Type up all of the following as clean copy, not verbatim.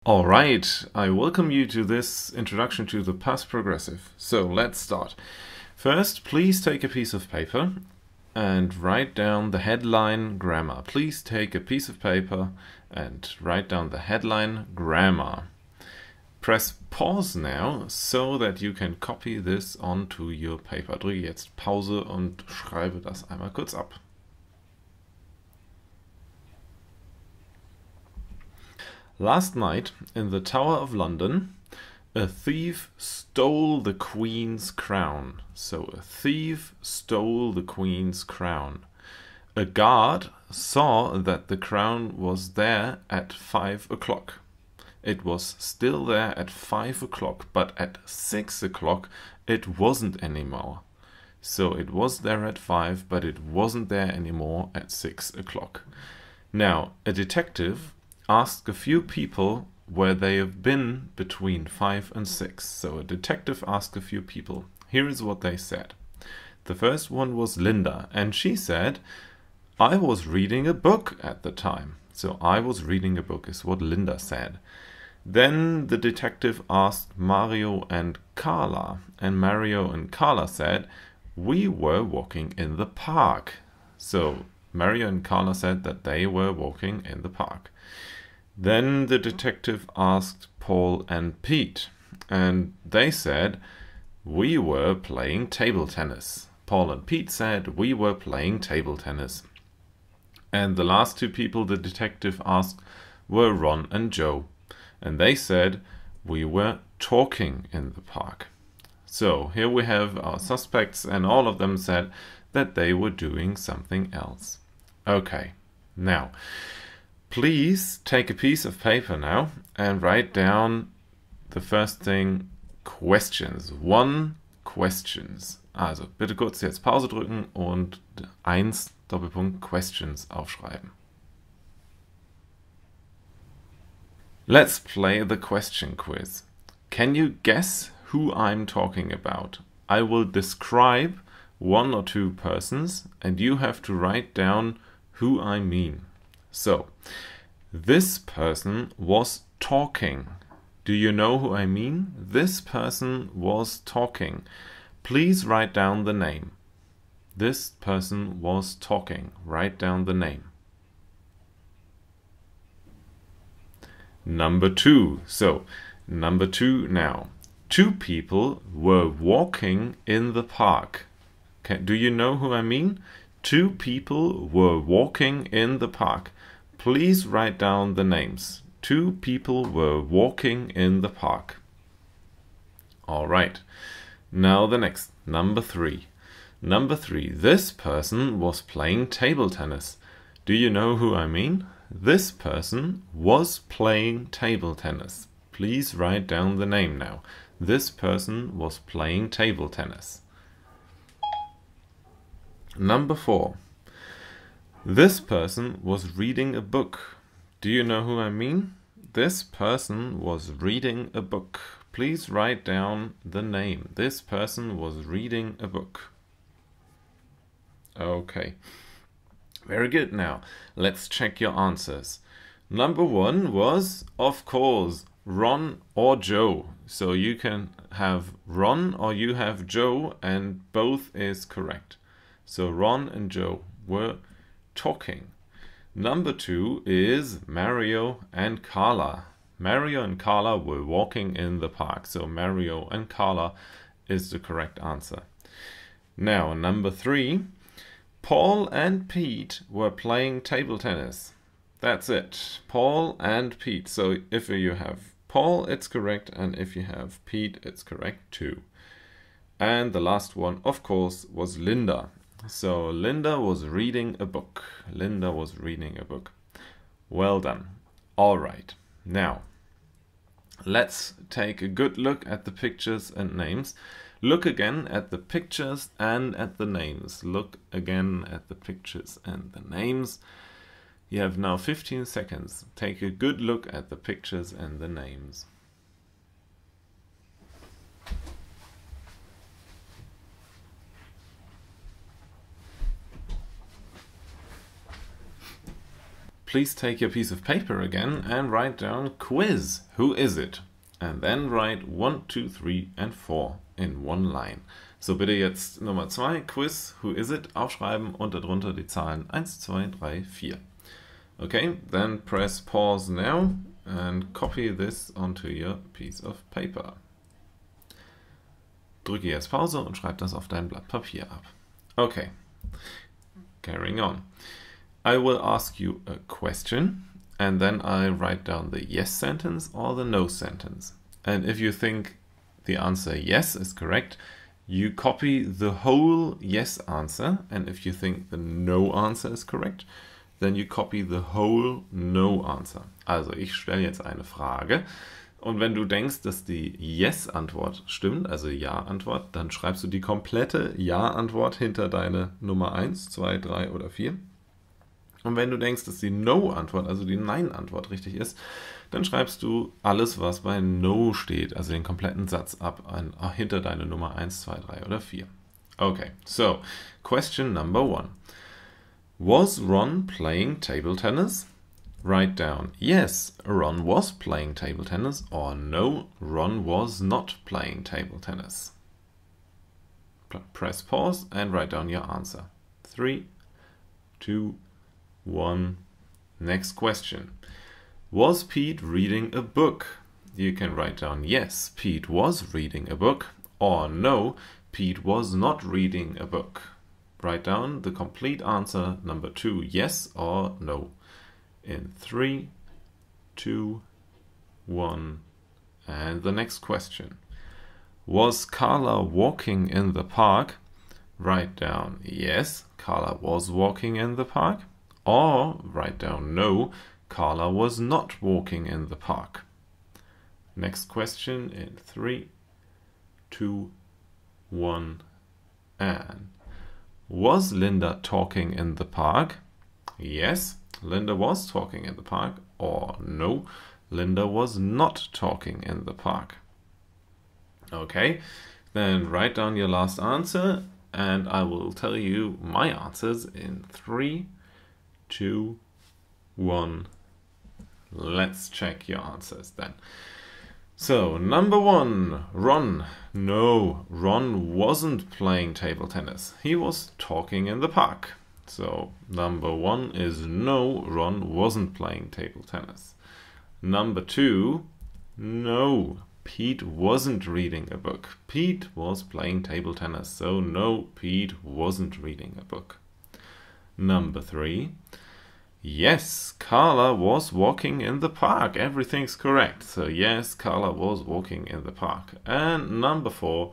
All right, I welcome you to this introduction to the past progressive. So let's start. First, please take a piece of paper and write down the headline grammar. Please take a piece of paper and write down the headline grammar. Press pause now so that you can copy this onto your paper. Drücke jetzt Pause und schreibe das einmal kurz ab. Last night, in the Tower of London, a thief stole the Queen's crown. So a thief stole the Queen's crown. A guard saw that the crown was there at 5 o'clock. It was still there at 5 o'clock, but at 6 o'clock it wasn't anymore. So it was there at 5, but it wasn't there anymore at 6 o'clock. Now, a detective asked a few people where they have been between 5 and 6. So a detective asked a few people. Here is what they said. The first one was Linda, and she said, I was reading a book at the time. So I was reading a book is what Linda said. Then the detective asked Mario and Carla, and Mario and Carla said, we were walking in the park. So Mario and Carla said that they were walking in the park. Then the detective asked Paul and Pete, and they said, we were playing table tennis. Paul and Pete said, we were playing table tennis. And the last two people the detective asked were Ron and Joe, and they said, we were talking in the park. So here we have our suspects, and all of them said that they were doing something else. Okay, now, please take a piece of paper now and write down the first thing, questions. 1 questions. Also bitte kurz jetzt Pause drücken und 1 Doppelpunkt questions aufschreiben. Let's play the question quiz. Can you guess who I'm talking about? I will describe 1 or 2 persons and you have to write down who I mean. So, this person was talking. Do you know who I mean? This person was talking. Please write down the name. This person was talking. Write down the name. Number 2. So, number 2 now. 2 people were walking in the park. Do you know who I mean? 2 people were walking in the park. Please write down the names. 2 people were walking in the park. All right. Now the next, number 3. Number 3, this person was playing table tennis. Do you know who I mean? This person was playing table tennis. Please write down the name now. This person was playing table tennis. Number 4. This person was reading a book. Do you know who I mean? This person was reading a book. Please write down the name. This person was reading a book. Okay. Very good. Now, let's check your answers. Number 1 was, of course, Ron or Joe. So you can have Ron or you have Joe, and both is correct. So Ron and Joe were talking. Number 2 is Mario and Carla. Mario and Carla were walking in the park. So Mario and Carla is the correct answer. Now, number 3, Paul and Pete were playing table tennis. That's it. Paul and Pete. So if you have Paul, it's correct, and if you have Pete, it's correct too. And the last one, of course, was Linda. So Linda was reading a book. Linda was reading a book. Well done. All right. Now, let's take a good look at the pictures and names. Look again at the pictures and at the names. Look again at the pictures and the names. You have now 15 seconds. Take a good look at the pictures and the names. please take your piece of paper again and write down quiz. Who is it? And then write 1, 2, 3 and 4 in one line. So bitte jetzt Nummer 2, Quiz, who is it? Aufschreiben und darunter die Zahlen 1, 2, 3, 4. Okay, then press pause now and copy this onto your piece of paper. Drücke jetzt Pause und schreib das auf dein Blatt Papier ab. Okay, carrying on. I will ask you a question and then I write down the yes sentence or the no sentence. And if you think the answer yes is correct, you copy the whole yes answer. And if you think the no answer is correct, then you copy the whole no answer. Also ich stelle jetzt eine Frage und wenn du denkst, dass die Yes-Antwort stimmt, also Ja-Antwort, dann schreibst du die komplette Ja-Antwort hinter deine Nummer 1, 2, 3 oder 4. Und wenn du denkst, dass die No-Antwort, also die Nein-Antwort richtig ist, dann schreibst du alles, was bei No steht, also den kompletten Satz ab hinter deine Nummer 1, 2, 3 oder 4. Okay, so, question number 1. Was Ron playing table tennis? Write down, yes, Ron was playing table tennis, or no, Ron was not playing table tennis. Press pause and write down your answer. 3, 2, 1. Next question. Was Pete reading a book? You can write down, yes, Pete was reading a book, or no, Pete was not reading a book. Write down the complete answer, number 2, yes or no. In 3, 2, 1. And the next question. Was Carla walking in the park? Write down, yes, Carla was walking in the park. Or write down, no, Carla was not walking in the park. Next question in 3, 2, 1. And was Linda talking in the park? Yes, Linda was talking in the park. Or no, Linda was not talking in the park. Okay, then write down your last answer and I will tell you my answers in 3, 2, 1. Let's check your answers then. So, number 1, Ron. No, Ron wasn't playing table tennis. He was talking in the park. So, number 1 is no, Ron wasn't playing table tennis. Number 2, no, Pete wasn't reading a book. Pete was playing table tennis. So, no, Pete wasn't reading a book. Number 3, yes, Carla was walking in the park. Everything's correct. So yes, Carla was walking in the park. And number 4,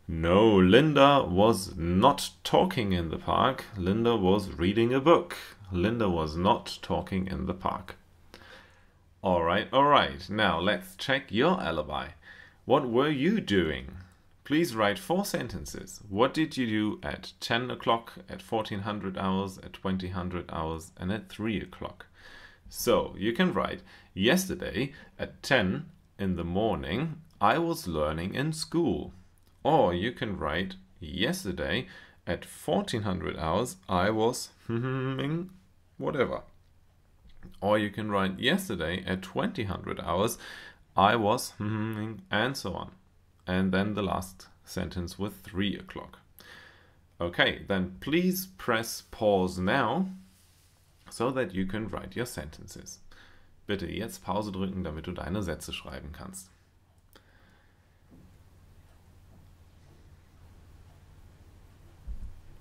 no, Linda was not talking in the park. Linda was reading a book. Linda was not talking in the park. All right. Now let's check your alibi. What were you doing? Please write 4 sentences. What did you do at 10 o'clock, at 1400 hours, at 2000 hours, and at 3 o'clock? So you can write, yesterday at 10 in the morning, I was learning in school. Or you can write, yesterday at 1400 hours, I was whatever. Or you can write, yesterday at 2000 hours, I was and so on. And then the last sentence with 3 o'clock. Okay, then please press pause now, so that you can write your sentences. Bitte jetzt Pause drücken, damit du deine Sätze schreiben kannst.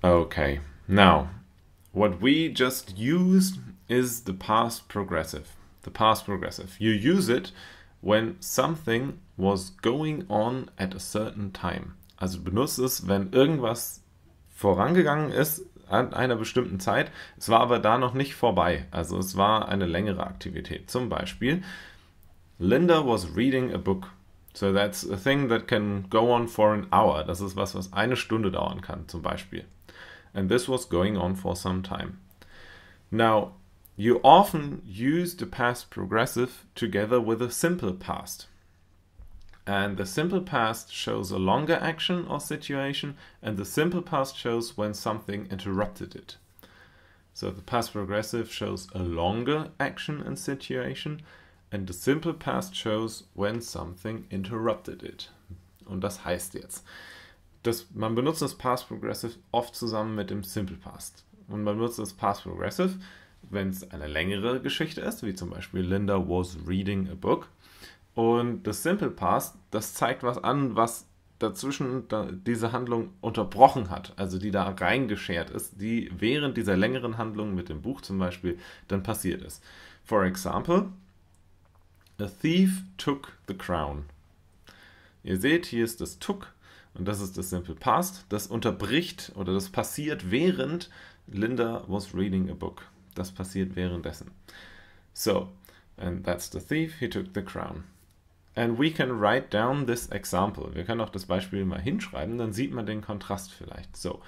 Okay, now, what we just used is the past progressive. The past progressive. You use it when something was going on at a certain time. Also benutzt es, wenn irgendwas vorangegangen ist an einer bestimmten Zeit, es war aber da noch nicht vorbei. Also es war eine längere Aktivität. Zum Beispiel, Linda was reading a book. So that's a thing that can go on for an hour. Das ist was eine Stunde dauern kann, zum Beispiel. And this was going on for some time. Now, you often use the past progressive together with a simple past. And the simple past shows a longer action or situation, and the simple past shows when something interrupted it. So the past progressive shows a longer action and situation, and the simple past shows when something interrupted it. Und das heißt jetzt, man benutzt das past progressive oft zusammen mit dem simple past. Und man benutzt das past progressive, wenn es eine längere Geschichte ist, wie zum Beispiel Linda was reading a book. Und das simple past, das zeigt was an, was dazwischen diese Handlung unterbrochen hat, also die da reingeschert ist, die während dieser längeren Handlung mit dem Buch zum Beispiel dann passiert ist. For example, a thief took the crown. Ihr seht, hier ist das took und das ist das simple past. Das unterbricht oder das passiert während Linda was reading a book. Das passiert währenddessen. So, and that's the thief, he took the crown. And we can write down this example. Wir können auch das Beispiel mal hinschreiben, dann sieht man den Kontrast vielleicht. So,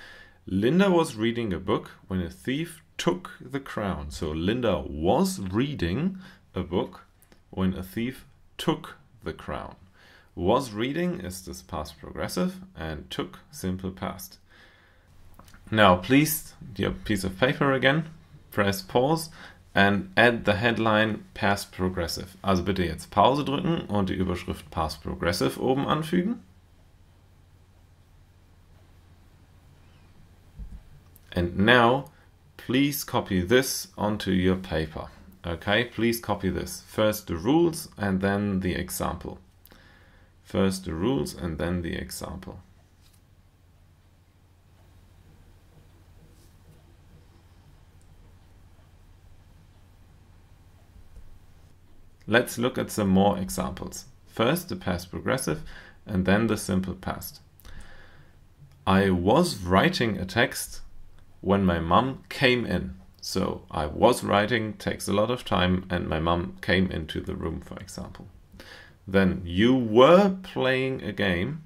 Linda was reading a book when a thief took the crown. So, Linda was reading a book when a thief took the crown. Was reading is this past progressive and took simple past. Now, please, your piece of paper again, press pause and add the headline past progressive. Also bitte jetzt Pause drücken und die Überschrift past progressive oben anfügen. And now, please copy this onto your paper. Okay, please copy this. First the rules and then the example. First the rules and then the example. Let's look at some more examples. First the past progressive and then the simple past. I was writing a text when my mom came in. So I was writing takes a lot of time and my mom came into the room, for example. Then you were playing a game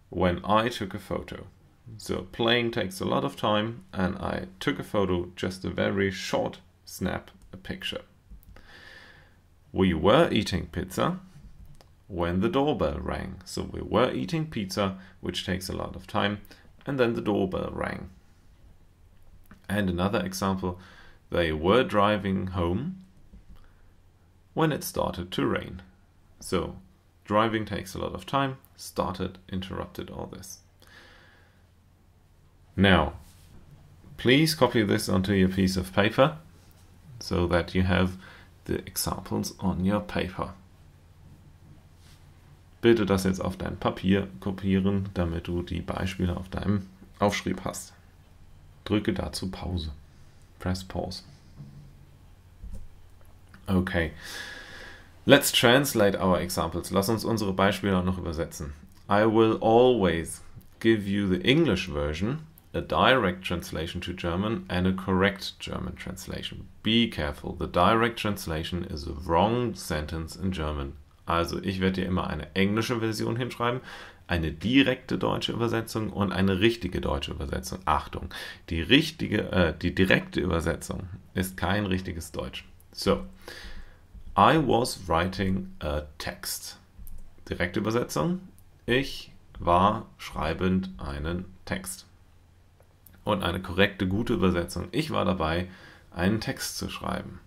when I took a photo. So playing takes a lot of time and I took a photo, just a very short snap, a picture. We were eating pizza when the doorbell rang. So we were eating pizza, which takes a lot of time, and then the doorbell rang. And another example, they were driving home when it started to rain. So driving takes a lot of time, started, interrupted all this. Now, please copy this onto your piece of paper so that you have the examples on your paper. Bitte das jetzt auf dein Papier kopieren, damit du die Beispiele auf deinem Aufschrieb hast. Drücke dazu Pause. Press pause. Okay. Let's translate our examples. Lass uns unsere Beispiele noch übersetzen. I will always give you the English version, a direct translation to German and a correct German translation. Be careful, the direct translation is a wrong sentence in German. Also ich werde dir immer eine englische Version hinschreiben, eine direkte deutsche Übersetzung und eine richtige deutsche Übersetzung. Achtung, die direkte Übersetzung ist kein richtiges Deutsch. So, I was writing a text. Direkte Übersetzung, ich war schreibend einen Text. Und eine korrekte, gute Übersetzung. Ich war dabei, einen Text zu schreiben.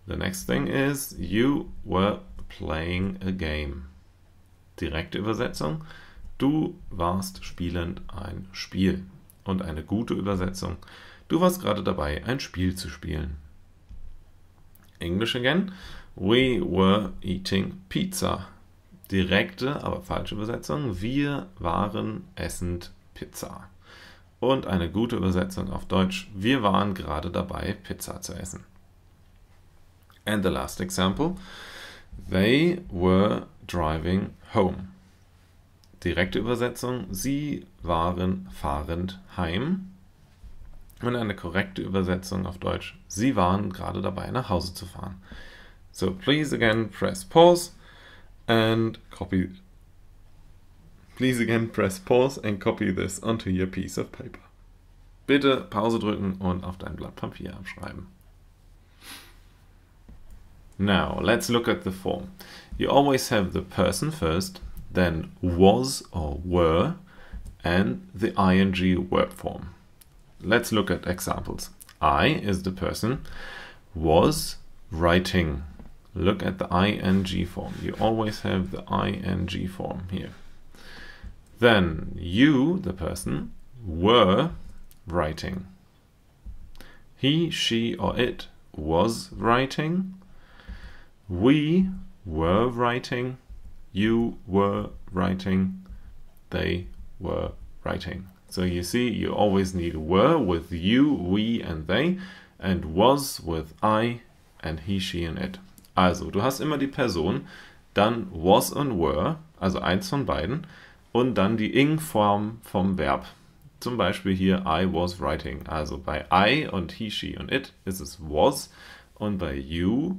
The next thing is, you were playing a game. Direkte Übersetzung, du warst spielend ein Spiel. Und eine gute Übersetzung, du warst gerade dabei, ein Spiel zu spielen. English again, we were eating pizza. Direkte, aber falsche Übersetzung, wir waren essend Pizza. Und eine gute Übersetzung auf Deutsch, wir waren gerade dabei, Pizza zu essen. And the last example, they were driving home. Direkte Übersetzung, sie waren fahrend heim. Und eine korrekte Übersetzung auf Deutsch, sie waren gerade dabei, nach Hause zu fahren. So please again press pause and copy. Please again press pause and copy this onto your piece of paper. Bitte Pause drücken und auf dein Blatt Papier abschreiben. Now, let's look at the form. You always have the person first, then was or were, and the ing verb form. let's look at examples. I is the person, was writing. Look at the ing form. You always have the ing form here. Then you, the person, were writing. He, she, or it was writing. We were writing. You were writing. They were writing. So you see, you always need were with you, we and they, and was with I and he, she and it. Also, du hast immer die Person, dann was und were, also eins von beiden, und dann die ing-Form vom Verb. Zum Beispiel hier I was writing. Also bei I und he, she und it ist es was, und bei you,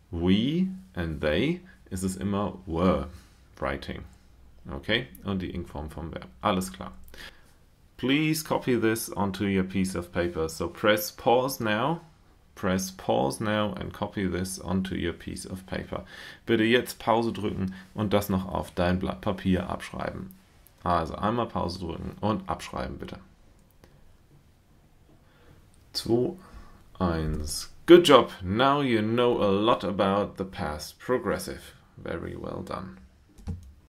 we and they ist es immer were writing. Okay? Und die ing-Form vom Verb. Alles klar. Please copy this onto your piece of paper. So press pause now and copy this onto your piece of paper. Bitte jetzt Pause drücken und das noch auf dein Blatt Papier abschreiben. Also einmal Pause drücken und abschreiben bitte. 2, 1. Good job! Now you know a lot about the past progressive. Very well done.